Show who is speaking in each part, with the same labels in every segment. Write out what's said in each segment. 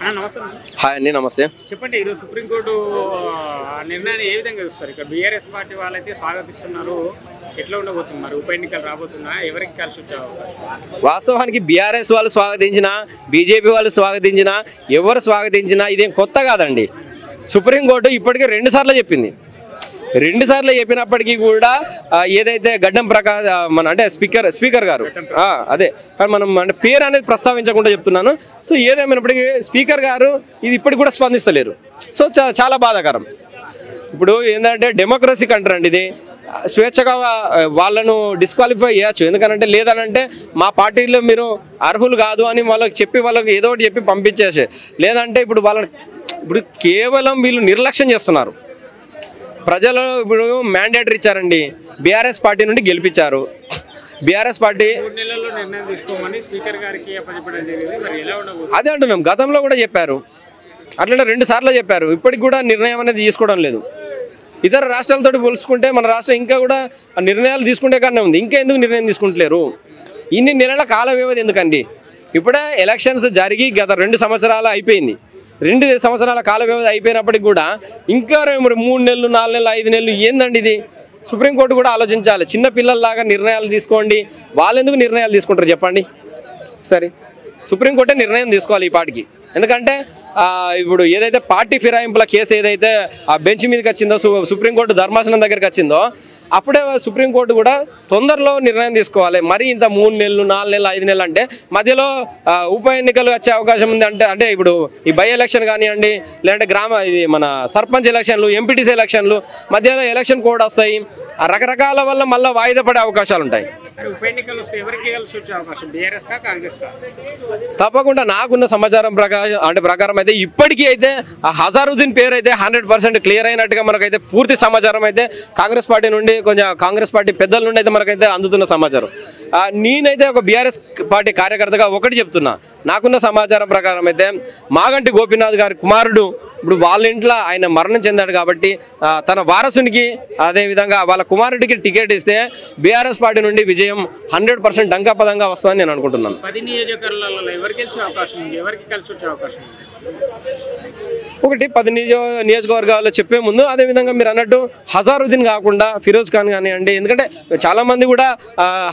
Speaker 1: నమస్తే.
Speaker 2: హాయ్ అండి, నమస్తే.
Speaker 1: చెప్పండి, ఈరోజు సుప్రీంకోర్టు నిర్ణయాన్ని ఏ విధంగా చూస్తారు? ఇక్కడ బీఆర్ఎస్ పార్టీ వాళ్ళైతే స్వాగతిస్తున్నారు. ఎట్లా ఉండబోతున్నారు? ఉప ఎన్నికలు రాబోతున్నా, ఎవరికి కలిసి వచ్చే అవకాశం?
Speaker 2: వాస్తవానికి బీఆర్ఎస్ వాళ్ళు స్వాగతించినా, బీజేపీ వాళ్ళు స్వాగతించినా, ఎవరు స్వాగతించినా ఇదేం కొత్త కాదండి. సుప్రీంకోర్టు ఇప్పటికే 2 సార్లు చెప్పింది. 2 సార్లు చెప్పినప్పటికీ కూడా ఏదైతే గడ్డం ప్రకాష్ అంటే స్పీకర్ గారు అదే కానీ మనం అంటే పేరు అనేది ప్రస్తావించకుండా చెప్తున్నాను. సో ఏదేమైనప్పటికీ స్పీకర్ గారు ఇది ఇప్పటికి కూడా స్పందిస్తలేరు. సో చాలా బాధాకరం. ఇప్పుడు ఏంటంటే డెమోక్రసీ కంట్రీ అండి ఇది. స్వేచ్ఛగా వాళ్ళను డిస్క్వాలిఫై చేయొచ్చు. ఎందుకనంటే లేదనంటే మా పార్టీలో మీరు అర్హులు కాదు అని వాళ్ళకి చెప్పి వాళ్ళకి ఏదో ఒకటి చెప్పి పంపించేసే. లేదంటే ఇప్పుడు ఇప్పుడు కేవలం వీళ్ళు నిర్లక్ష్యం చేస్తున్నారు. ప్రజలు ఇప్పుడు మ్యాండేటరీ ఇచ్చారండి, బీఆర్ఎస్ పార్టీ నుండి గెలిపించారు. బీఆర్ఎస్ పార్టీ
Speaker 1: 3 నెలల్లో నిర్ణయం తీసుకోమని స్పీకర్ గారికి అప్పచెప్పడం జరిగింది. మరి ఎలా ఉండబోతుంది?
Speaker 2: అదే అంటున్నాం, గతంలో కూడా చెప్పారు, అట్లనే 2 సార్లు చెప్పారు. ఇప్పటికి కూడా నిర్ణయం అనేది తీసుకోవడం లేదు. ఇతర రాష్ట్రాలతో పోల్చుకుంటే మన రాష్ట్రం ఇంకా కూడా నిర్ణయాలు తీసుకుంటే కన్నా ఉంది. ఇంకా ఎందుకు నిర్ణయం తీసుకుంటలేరు? ఇన్ని నెలల కాల వ్యవధి ఎందుకండి? ఇప్పుడే ఎలక్షన్స్ జరిగి గత 2 సంవత్సరాలు అయిపోయింది. 2 సంవత్సరాల కాల వ్యవధి అయిపోయినప్పటికి కూడా ఇంకా 3 నెలలు 4 నెలలు 5 నెలలు ఏందండి ఇది? సుప్రీంకోర్టు కూడా ఆలోచించాలి. చిన్న పిల్లల్లాగా నిర్ణయాలు తీసుకోండి. వాళ్ళు ఎందుకు నిర్ణయాలు తీసుకుంటారు చెప్పండి? సరే, సుప్రీంకోర్టే నిర్ణయం తీసుకోవాలి ఈ పార్టీకి. ఎందుకంటే ఇప్పుడు ఏదైతే పార్టీ ఫిరాయింపుల కేసు ఏదైతే ఆ బెంచ్ మీదకి వచ్చిందో, సుప్రీంకోర్టు ధర్మాసనం దగ్గరికి వచ్చిందో, అప్పుడే సుప్రీంకోర్టు కూడా తొందరలో నిర్ణయం తీసుకోవాలి. మరి ఇంత 3 నెలలు 4 నెలలు 5 నెలలు అంటే మధ్యలో ఉప ఎన్నికలు వచ్చే అవకాశం ఉంది. అంటే ఇప్పుడు ఈ బై ఎలక్షన్ కానివ్వండి, లేదంటే ఇది మన సర్పంచ్ ఎలక్షన్లు, ఎంపీటీసీ ఎలక్షన్లు, మధ్యలో ఎలక్షన్ కోడ్ వస్తాయి. ఆ రకరకాల వల్ల మళ్ళీ వాయిదా పడే అవకాశాలు ఉంటాయి.
Speaker 1: ఉప ఎన్నికలు వస్తే ఎవరికి కలిసి వచ్చే అవకాశం? బీఆర్ఎస్ కా, కాంగ్రెస్ కా?
Speaker 2: తప్పకుండా నాకున్న సమాచారం ప్రకారం అయితే ఇప్పటికీ అయితే ఆ హజారుద్దీన్ పేరు అయితే 100% క్లియర్ అయినట్టుగా మనకైతే పూర్తి సమాచారం అయితే కాంగ్రెస్ పార్టీ నుండి, కొంచెం కాంగ్రెస్ పార్టీ పెద్దల నుండి అయితే మనకైతే అందుతున్న సమాచారం. నేనైతే ఒక బీఆర్ఎస్ పార్టీ కార్యకర్తగా ఒకటి చెప్తున్నా. నాకున్న సమాచారం ప్రకారం అయితే మాగంటి గోపీనాథ్ గారి కుమారుడు ఇప్పుడు వాళ్ళ ఇంట్లో ఆయన మరణం చెందాడు కాబట్టి తన వారసునికి, అదేవిధంగా వాళ్ళ కుమారుడికి టికెట్ ఇస్తే బీఆర్ఎస్ పార్టీ నుండి విజయం 100% డంకాపదంగా వస్తుందని నేను అనుకుంటున్నాను.
Speaker 1: 10 నియోజకవర్గాలలో ఎవరికి కలిసి అవకాశం ఉంది? ఎవరికి కలిసి వచ్చే అవకాశం ఉంది?
Speaker 2: ఒకటి 10 నియోజకవర్గాల్లో చెప్పే ముందు అదేవిధంగా మీరు అన్నట్టు హజారుద్దీన్ కాకుండా ఫిరోజ్ ఖాన్ కానివ్వండి. ఎందుకంటే చాలామంది కూడా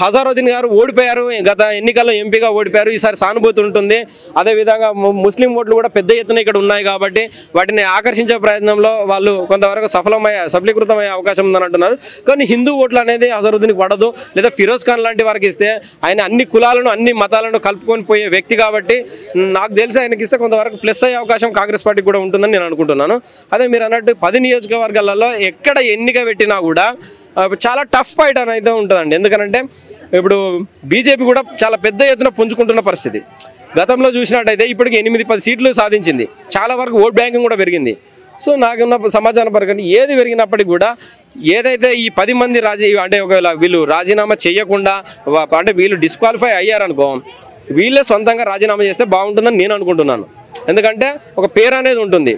Speaker 2: హజారుద్దీన్ గారు ఓడిపోయారు, గత ఎన్నికల్లో ఎంపీగా ఓడిపోయారు. ఈసారి సానుభూతి ఉంటుంది. అదేవిధంగా ముస్లిం ఓట్లు కూడా పెద్ద ఎత్తున ఇక్కడ ఉన్నాయి కాబట్టి వాటిని ఆకర్షించే ప్రయత్నంలో వాళ్ళు కొంతవరకు సఫలీకృతమయ్యే అవకాశం ఉందని అంటున్నారు. కానీ హిందూ ఓట్లు అనేది హజారుద్దీన్కి పడదు. లేదా ఫిరోజ్ ఖాన్ లాంటి వారికి ఇస్తే ఆయన అన్ని కులాలను అన్ని మతాలను కలుపుకొని పోయే వ్యక్తి కాబట్టి నాకు తెలిసి ఆయనకి ఇస్తే కొంతవరకు ప్లస్ అయ్యే అవకాశం కాంగ్రెస్ పార్టీకి కూడా ఉంటుందని నేను అనుకుంటున్నాను. అదే మీరు అన్నట్టు 10 నియోజకవర్గాలలో ఎక్కడ ఎన్నిక పెట్టినా కూడా చాలా టఫ్ ఫైట్ అని అయితే ఉంటుందండి. ఎందుకంటే ఇప్పుడు బీజేపీ కూడా చాలా పెద్ద ఎత్తున పుంజుకుంటున్న పరిస్థితి. గతంలో చూసినట్టయితే ఇప్పటికి 8-10 సీట్లు సాధించింది. చాలా వరకు ఓట్ బ్యాంకింగ్ కూడా పెరిగింది. సో నాకున్న సమాచారం ప్రకారం ఏది పెరిగినప్పటికీ కూడా ఏదైతే ఈ 10 మంది అంటే ఒకవేళ వీళ్ళు రాజీనామా చేయకుండా అంటే వీళ్ళు డిస్క్వాలిఫై అయ్యారనుకో, వీళ్ళే సొంతంగా రాజీనామా చేస్తే బాగుంటుందని నేను అనుకుంటున్నాను. ఎందుకంటే ఒక పేరు అనేది ఉంటుంది.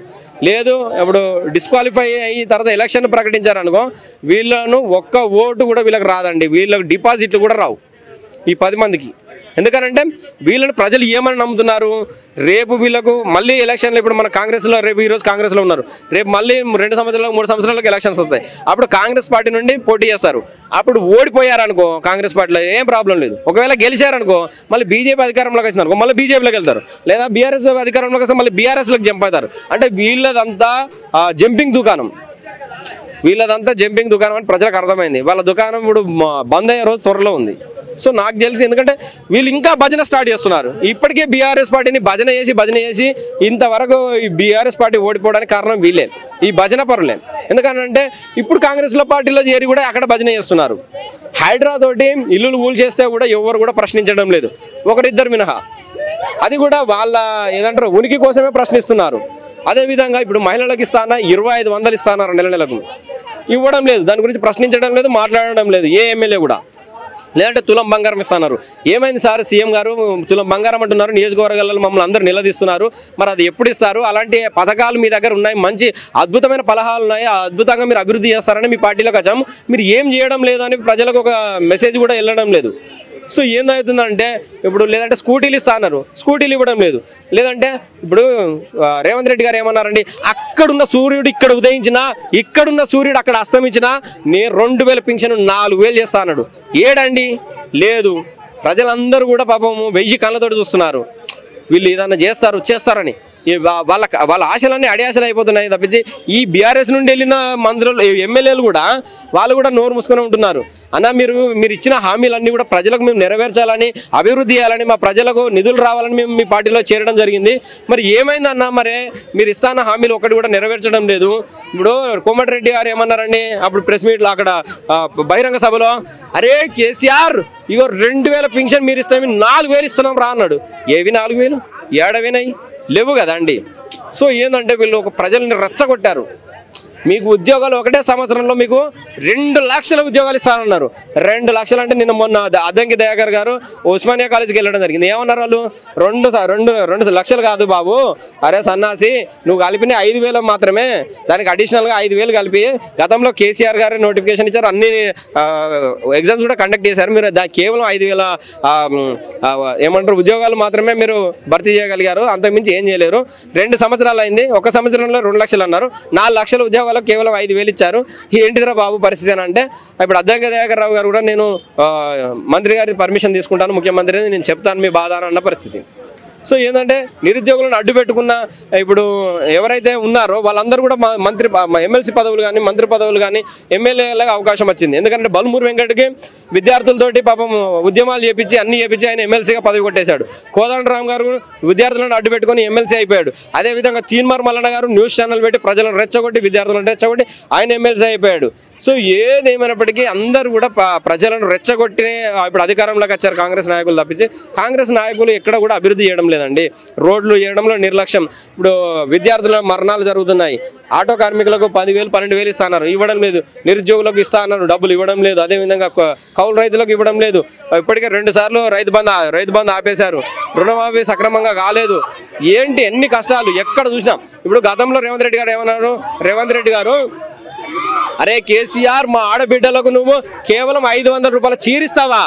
Speaker 2: లేదు ఇప్పుడు డిస్క్వాలిఫై అయ్యి తర్వాత ఎలక్షన్ ప్రకటించారనుకో, వీళ్ళను ఒక్క ఓటు కూడా వీళ్ళకి రాదండి. వీళ్ళకి డిపాజిట్లు కూడా రావు ఈ 10 మందికి. ఎందుకనంటే వీళ్ళని ప్రజలు ఏమని నమ్ముతున్నారు? రేపు వీళ్ళకు మళ్ళీ ఎలక్షన్లు, ఇప్పుడు మన కాంగ్రెస్లో రేపు ఈరోజు కాంగ్రెస్లో ఉన్నారు, రేపు మళ్ళీ 2 సంవత్సరాలకు 3 సంవత్సరాలకు ఎలక్షన్స్ వస్తాయి. అప్పుడు కాంగ్రెస్ పార్టీ నుండి పోటీ చేస్తారు. అప్పుడు ఓడిపోయారనుకో కాంగ్రెస్ పార్టీలో ఏం ప్రాబ్లం లేదు. ఒకవేళ గెలిచారనుకో మళ్ళీ బీజేపీ అధికారంలోకి వచ్చినారనుకో మళ్ళీ బీజేపీలోకి వెళ్తారు. లేదా బీఆర్ఎస్ అధికారంలోకి వస్తే మళ్ళీ బీఆర్ఎస్లోకి జంప్ అవుతారు. అంటే వీళ్ళదంతా జంపింగ్ దుకాణం. వీళ్ళదంతా జంపింగ్ దుకాణం అని ప్రజలకు అర్థమైంది. వాళ్ళ దుకాణం ఇప్పుడు బంద్ అయ్యే రోజు త్వరలో ఉంది. సో నాకు తెలిసి ఎందుకంటే వీళ్ళు ఇంకా భజన స్టార్ట్ చేస్తున్నారు. ఇప్పటికే బీఆర్ఎస్ పార్టీని భజన చేసి ఇంతవరకు ఈ బీఆర్ఎస్ పార్టీ ఓడిపోవడానికి కారణం వీళ్ళే, ఈ భజన పరులే. ఎందుకంటే ఇప్పుడు కాంగ్రెస్లో పార్టీలో చేరి కూడా అక్కడ భజన చేస్తున్నారు. హైడ్రా తోటి ఇల్లులు ఊలు చేస్తే కూడా ఎవరు కూడా ప్రశ్నించడం లేదు, ఒకరిద్దరు మినహా. అది కూడా వాళ్ళ ఏదంటారు ఉనికి కోసమే ప్రశ్నిస్తున్నారు. అదేవిధంగా ఇప్పుడు మహిళలకు ఇస్తానా 2500 ఇస్తాన్నారు నెలకు, ఇవ్వడం లేదు. దాని గురించి ప్రశ్నించడం లేదు, మాట్లాడడం లేదు ఏ ఎమ్మెల్యే కూడా. లేదంటే తులం బంగారం ఇస్తున్నారు. ఏమైంది సార్, సీఎం గారు తులం బంగారం అంటున్నారు, నియోజకవర్గాలలో మమ్మల్ని అందరూ నిలదీస్తున్నారు, మరి అది ఎప్పుడు ఇస్తారు? అలాంటి పథకాలు మీ దగ్గర ఉన్నాయి, మంచి అద్భుతమైన సలహాలు ఉన్నాయి, అద్భుతంగా మీరు అభివృద్ధి చేస్తారని మీ పార్టీలోకి వచ్చాము, మీరు ఏం చేయడం లేదు అని ప్రజలకు ఒక మెసేజ్ కూడా వెళ్ళడం లేదు. సో ఏందవుతుందంటే ఇప్పుడు లేదంటే స్కూటీలు ఇస్తా అన్నారు, స్కూటీలు ఇవ్వడం లేదు. లేదంటే ఇప్పుడు రేవంత్ రెడ్డి గారు ఏమన్నారండి, అక్కడున్న సూర్యుడు ఇక్కడ ఉదయించినా, ఇక్కడున్న సూర్యుడు అక్కడ అస్తమించినా నేను 2000 పింఛను 4000 చేస్తా అన్నాడు. ఏడండి లేదు. ప్రజలందరూ కూడా పాపము 1000 కళ్ళతోటి చూస్తున్నారు, వీళ్ళు ఏదన్నా చేస్తారని. వాళ్ళ ఆశలన్నీ అడియాశలు అయిపోతున్నాయి తప్పించి ఈ బీఆర్ఎస్ నుండి వెళ్ళిన మంత్రులు ఎమ్మెల్యేలు కూడా వాళ్ళు కూడా నోరు మూసుకొని ఉంటున్నారు. అన్న మీరు ఇచ్చిన హామీలన్నీ కూడా ప్రజలకు మేము నెరవేర్చాలని, అభివృద్ధి చేయాలని, మా ప్రజలకు నిధులు రావాలని మేము మీ పార్టీలో చేరడం జరిగింది. మరి ఏమైందన్న, మరి మీరు ఇస్తాన్న హామీలు ఒకటి కూడా నెరవేర్చడం లేదు. ఇప్పుడు కోమటిరెడ్డి గారు ఏమన్నారండి అప్పుడు ప్రెస్ మీట్లో అక్కడ బహిరంగ సభలో, అరే కేసీఆర్ ఇగో 2000 పింఛన్ మీరు ఇస్తే 4000 ఇస్తున్నాం రా అన్నాడు. ఏవి 4000? ఏడవినాయి లేవు కదా అండి. సో ఏంటంటే వీళ్ళు ఒక ప్రజల్ని రెచ్చగొట్టారు. మీకు ఉద్యోగాలు ఒకటే సంవత్సరంలో మీకు 2 లక్షల ఉద్యోగాలు ఇస్తానన్నారు. 2 లక్షలు అంటే నిన్న మొన్న అద్దంకి దయాకర్ గారు ఉస్మానియా కాలేజీకి వెళ్ళడం జరిగింది. ఏమన్నారు వాళ్ళు, 2 లక్షలు కాదు బాబు, అరే సన్నాసి నువ్వు కలిపిన 5000 మాత్రమే, దానికి అడిషనల్గా 5000 కలిపి గతంలో కేసీఆర్ గారు నోటిఫికేషన్ ఇచ్చారు, అన్ని ఎగ్జామ్స్ కూడా కండక్ట్ చేశారు, మీరు కేవలం 5000 ఏమంటారు ఉద్యోగాలు మాత్రమే మీరు భర్తీ చేయగలిగారు, అంతకుమించి ఏం చేయలేరు. 2 సంవత్సరాలు అయింది, ఒక సంవత్సరంలో 2 లక్షలు అన్నారు, 4 లక్షల ఉద్యోగాలు కేవలం 5000 ఇచ్చారు. ఏంటిదిరా బాబు పరిస్థితి అని అంటే, ఇప్పుడు అద్దంకి దయాకర్ రావు గారు కూడా నేను మంత్రి గారి పర్మిషన్ తీసుకుంటాను, ముఖ్యమంత్రి నేను చెప్తాను మీ బాధ అన్న పరిస్థితి. సో ఏంటంటే నిరుద్యోగులను అడ్డు పెట్టుకున్న ఇప్పుడు ఎవరైతే ఉన్నారో వాళ్ళందరూ కూడా ఎమ్మెల్సీ పదవులు కానీ, మంత్రి పదవులు కానీ, ఎమ్మెల్యేలకు అవకాశం వచ్చింది. ఎందుకంటే బల్మూరు వెంకట్కి విద్యార్థులతోటి పాపం ఉద్యమాలు చేపించి అన్ని చేపించి ఆయన ఎమ్మెల్సీగా పదవి కొట్టేశాడు. కోదండరామ్ గారు విద్యార్థులను అడ్డు పెట్టుకొని ఎమ్మెల్సీ అయిపోయాడు. అదేవిధంగా తీన్మార్ మల్లన్న గారు న్యూస్ ఛానల్ పెట్టి ప్రజలను రెచ్చగొట్టి విద్యార్థులను రెచ్చగొట్టి ఆయన ఎమ్మెల్సీ అయిపోయాడు. సో ఏదేమైనప్పటికీ అందరూ కూడా ప్రజలను రెచ్చగొట్టి ఇప్పుడు అధికారంలోకి వచ్చారు కాంగ్రెస్ నాయకులు తప్పించి, కాంగ్రెస్ నాయకులు ఎక్కడ కూడా అభివృద్ధి చేయడం లేదండి. రోడ్లు చేయడంలో నిర్లక్ష్యం. ఇప్పుడు విద్యార్థుల మరణాలు జరుగుతున్నాయి, ఆటో కార్మికులకు 10,000 12,000 ఇస్తా అన్నారు, ఇవ్వడం లేదు. నిరుద్యోగులకు ఇస్తా అన్నారు, డబ్బులు ఇవ్వడం లేదు. అదేవిధంగా కౌలు రైతులకు ఇవ్వడం లేదు. ఇప్పటికే 2 సార్లు రైతు బంధు ఆపేశారు, రుణమాఫీ సక్రమంగా కాలేదు. ఏంటి ఎన్ని కష్టాలు ఎక్కడ చూసినాం. ఇప్పుడు గతంలో రేవంత్ రెడ్డి గారు ఏమన్నారు, రేవంత్ రెడ్డి గారు అరే కేసీఆర్ మా ఆడబిడ్డలకు నువ్వు కేవలం 500 రూపాయల చీరిస్తావా,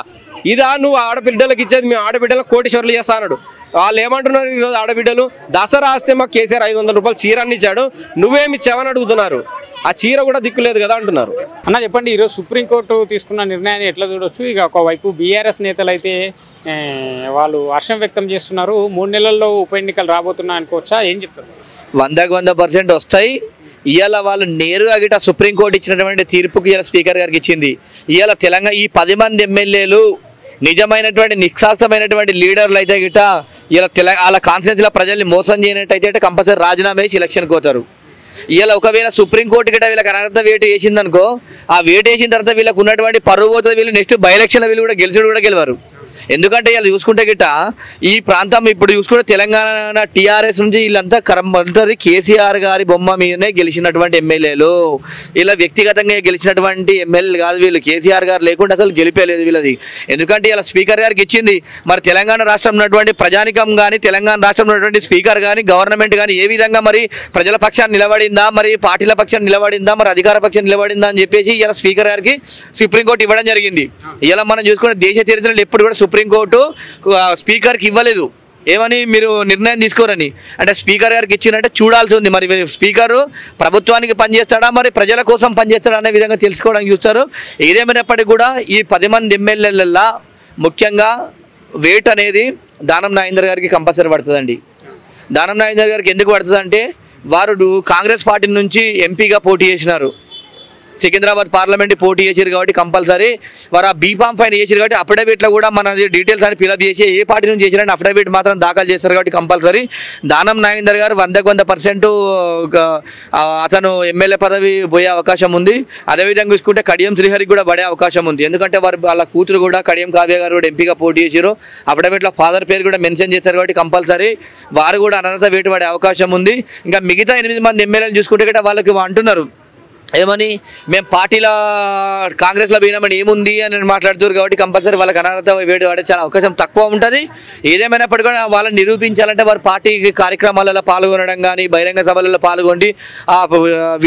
Speaker 2: ఇదా నువ్వు ఆడబిడ్డలకు ఇచ్చేది, మేము ఆడబిడ్డలకు కోటీశ్వర్లు చేస్తా అన్నాడు. వాళ్ళు ఏమంటున్నారు ఈరోజు ఆడబిడ్డలు, దసరా వస్తే మాకు కేసీఆర్ 500 రూపాయలు చీరని ఇచ్చాడు, నువ్వేమి ఇచ్చావని అడుగుతున్నారు. ఆ చీర కూడా దిక్కులేదు కదా అంటున్నారు.
Speaker 1: అన్న చెప్పండి, ఈరోజు సుప్రీంకోర్టు తీసుకున్న నిర్ణయాన్ని ఎట్లా చూడొచ్చు? ఇక ఒకవైపు బీఆర్ఎస్ నేతలు అయితే వాళ్ళు హర్షం వ్యక్తం చేస్తున్నారు, 3 నెలల్లో ఉప ఎన్నికలు రాబోతున్నా అనుకోవచ్చా, ఏం చెప్తారు?
Speaker 3: 100% వస్తాయి. ఇవాళ వాళ్ళు నేరుగా గిట సుప్రీంకోర్టు ఇచ్చినటువంటి తీర్పుకి ఇవాళ స్పీకర్ గారికి ఇచ్చింది. ఇవాళ తెలంగాణ ఈ 10 మంది ఎమ్మెల్యేలు నిజమైనటువంటి నిష్కాసమైనటువంటి లీడర్లు అయితే గిట ఇలా వాళ్ళ కాన్స్టిట్యూన్సీలో ప్రజల్ని మోసం చేయనట్టయితే కంపల్సరీ రాజీనామా చేసి ఎలక్షన్కి పోతారు. ఇలా ఒకవేళ సుప్రీంకోర్టు గిట వీళ్ళకి అనర్హత వేటు వేసిందనుకో, ఆ వేటు వేసిన తర్వాత వీళ్ళకి ఉన్నటువంటి పరువు పోతుంది, వీళ్ళు నెక్స్ట్ బై ఎలక్షన్లో వీళ్ళు కూడా గెలవరు. ఎందుకంటే వీళ్ళు చూసుకుంటే గిట్ట ఈ ప్రాంతం ఇప్పుడు చూసుకుంటే తెలంగాణ టీఆర్ఎస్ నుంచి వీళ్ళంతా కరంబడుతుంది కేసీఆర్ గారి బొమ్మ మీదనే గెలిచినటువంటి ఎమ్మెల్యేలు. ఇలా వ్యక్తిగతంగా గెలిచినటువంటి ఎమ్మెల్యేలు కాదు వీళ్ళు, కేసీఆర్ గారు లేకుండా అసలు గెలిపేలేదు వీళ్ళది. ఎందుకంటే ఇలా స్పీకర్ గారికి ఇచ్చింది. మరి తెలంగాణ రాష్ట్రం ఉన్నటువంటి ప్రజానికం కానీ, తెలంగాణ రాష్ట్రంలో ఉన్నటువంటి స్పీకర్ కానీ, గవర్నమెంట్ కానీ ఏ విధంగా మరి ప్రజల పక్షాన్ని నిలబడిందా, మరి పార్టీల పక్షాన్ని నిలబడిందా, మరి అధికార పక్షాన్ని నిలబడిందా అని చెప్పేసి ఇలా స్పీకర్ గారికి సుప్రీంకోర్టు ఇవ్వడం జరిగింది. ఇలా మనం చూసుకుంటే దేశ చరిత్రలో ఎప్పుడు కూడా సుప్రీంకోర్టు స్పీకర్కి ఇవ్వలేదు ఏమని మీరు నిర్ణయం తీసుకోరని. అంటే స్పీకర్ గారికి ఇచ్చినట్టే చూడాల్సి ఉంది. మరి స్పీకరు ప్రభుత్వానికి పనిచేస్తాడా, మరి ప్రజల కోసం పనిచేస్తాడా అనే విధంగా తెలుసుకోవడానికి చూస్తారు. ఏదేమైనప్పటికీ కూడా ఈ 10 మంది ఎమ్మెల్యేలల్లో ముఖ్యంగా వేట్ అనేది దానం నాగేందర్ గారికి కంపల్సరీ పడుతుందండి. దానం నాగేందర్ గారికి ఎందుకు పడుతుంది అంటే వారు కాంగ్రెస్ పార్టీ నుంచి ఎంపీగా పోటీ చేసినారు, సికింద్రాబాద్ పార్లమెంట్ పోటీ చేశారు కాబట్టి కంపల్సరీ వారు ఆ బీఫామ్ పైన చేశారు కాబట్టి అఫిడవిట్లో కూడా మన డీటెయిల్స్ అని ఫిలప్ చేసి ఏ పార్టీ నుంచి చేశారని అఫిడవిట్ మాత్రం దాఖలు చేస్తారు కాబట్టి కంపల్సరీ దానం నాగేందర్ గారు 100% అతను ఎమ్మెల్యే పదవి పోయే అవకాశం ఉంది. అదేవిధంగా చూసుకుంటే కడియం శ్రీహరికి కూడా పడే అవకాశం ఉంది. ఎందుకంటే వాళ్ళ కూతురు కూడా కడియం కావ్య గారు కూడా ఎంపీగా పోటీ చేశారు, అఫిడవిట్లో ఫాదర్ పేరు కూడా మెన్షన్ చేశారు కాబట్టి కంపల్సరీ వారు కూడా అనర్హత వేటు పడే అవకాశం ఉంది. ఇంకా మిగతా 8 మంది ఎమ్మెల్యేలు చూసుకుంటే కూడా వాళ్ళకి అంటున్నారు ఏమని, మేము పార్టీలో కాంగ్రెస్లో పోయినామని ఏముంది అని మాట్లాడుతారు కాబట్టి కంపల్సరీ వాళ్ళకి అనర్హత వేటు పడే చాలా అవకాశం తక్కువ ఉంటుంది. ఏదేమైనప్పటికీ కూడా వాళ్ళని నిరూపించాలంటే వారు పార్టీ కార్యక్రమాలలో పాల్గొనడం కానీ, బహిరంగ సభలలో పాల్గొని ఆ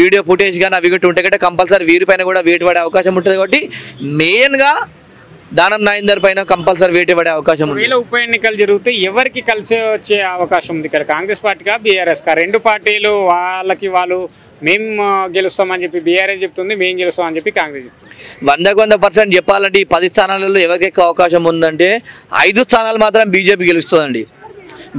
Speaker 3: వీడియో ఫుటేజ్ కానీ అవి ఉంటే కంటే కంపల్సరీ వీరిపైన కూడా వేటు పడే అవకాశం ఉంటుంది. కాబట్టి మెయిన్గా దానం నాయిందర్ పైన కంపల్సరీ వేటు పడే అవకాశం ఉంది.
Speaker 1: ఒకవేళ ఉప ఎన్నికలు జరిగితే ఎవరికి కలిసి వచ్చే అవకాశం ఉంది ఇక్కడ? కాంగ్రెస్ పార్టీగా బీఆర్ఎస్కా? రెండు పార్టీలు వాళ్ళకి వాళ్ళు మేము గెలుస్తామని చెప్పి బీఆర్ఎస్ చెప్తుంది, మేము గెలుస్తామని చెప్పి కాంగ్రెస్ చెప్తుంది.
Speaker 3: 100% చెప్పాలంటే ఈ 10 స్థానాలలో ఎవరికి ఎక్కువ అవకాశం ఉందంటే 5 స్థానాలు మాత్రం బీజేపీ గెలుస్తుందండి.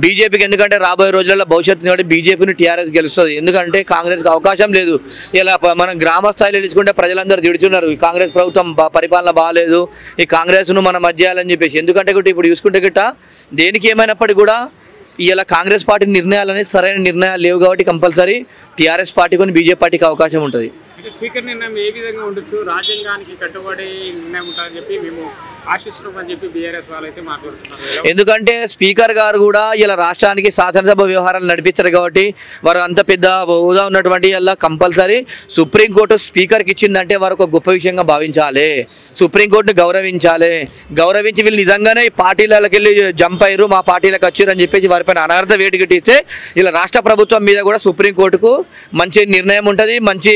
Speaker 3: బీజేపీకి ఎందుకంటే రాబోయే రోజుల్లో భవిష్యత్తు కాబట్టి బీజేపీని టీఆర్ఎస్ గెలుస్తుంది. ఎందుకంటే కాంగ్రెస్కి అవకాశం లేదు. ఇలా మనం గ్రామ స్థాయిలో తీసుకుంటే ప్రజలందరూ తిడుతున్నారు, ఈ కాంగ్రెస్ ప్రభుత్వం పరిపాలన బాగాలేదు, ఈ కాంగ్రెస్ను మనం మధ్యాలని చెప్పేసి. ఎందుకంటే ఇప్పుడు చూసుకుంటే గిట్ట దేనికి ఏమైనప్పటికీ కూడా ఇలా కాంగ్రెస్ పార్టీ నిర్ణయాలు అనేది సరైన నిర్ణయాలు లేవు కాబట్టి కంపల్సరీ టీఆర్ఎస్ పార్టీ కొని బీజేపీ పార్టీకి అవకాశం ఉంటుంది.
Speaker 1: స్పీకర్ నిర్ణయం ఏ విధంగా ఉండొచ్చు? రాజ్యాంగానికి కట్టుబడి నిర్ణయం ఉంటుందని చెప్పి మేము ఆశిస్తున్నామని చెప్పి బీఆర్ఎస్ వాళ్ళు అయితే మాట్లాడుతున్నారు.
Speaker 3: ఎందుకంటే స్పీకర్ గారు కూడా ఇలా రాష్ట్రానికి శాసనసభ వ్యవహారాలు నడిపించారు కాబట్టి వారు అంత పెద్ద హోదా ఉన్నటువంటి ఇలా కంపల్సరీ సుప్రీంకోర్టు స్పీకర్కి ఇచ్చిందంటే వారు ఒక గొప్ప విషయంగా భావించాలి. సుప్రీంకోర్టుని గౌరవించి వీళ్ళు నిజంగానే పార్టీలకి వెళ్ళి జంప్ అయ్యారు, మా పార్టీలకు వచ్చారు అని చెప్పేసి వారిపైన అనర్థ వేటు గిట్టిస్తే ఇలా రాష్ట్ర ప్రభుత్వం మీద కూడా సుప్రీంకోర్టుకు మంచి నిర్ణయం ఉంటుంది, మంచి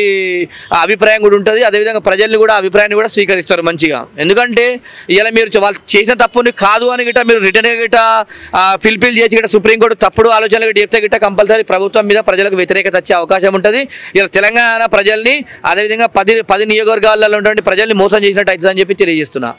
Speaker 3: అభిప్రాయం కూడా ఉంటుంది. అదేవిధంగా ప్రజల్ని కూడా అభిప్రాయాన్ని కూడా స్వీకరిస్తారు మంచిగా. ఎందుకంటే ఇలా మీరు వాళ్ళు చేసిన తప్పుని కాదు అని గిట్ట మీరు రిటర్న్ గిట్ట ఫిల్ఫిల్ చేసి గిట్ట సుప్రీంకోర్టు తప్పుడు ఆలోచనలు చెప్తే గిట్ట కంపల్సరీ ప్రభుత్వం మీద ప్రజలకు వ్యతిరేకత వచ్చే అవకాశం ఉంటుంది. ఇలా తెలంగాణ ప్రజల్ని అదేవిధంగా 10 నియోజకవర్గాలలో ఉన్నటువంటి ప్రజల్ని మోసం చేసినట్టు అవుతుంది అని చెప్పి తెలియజేస్తున్నా.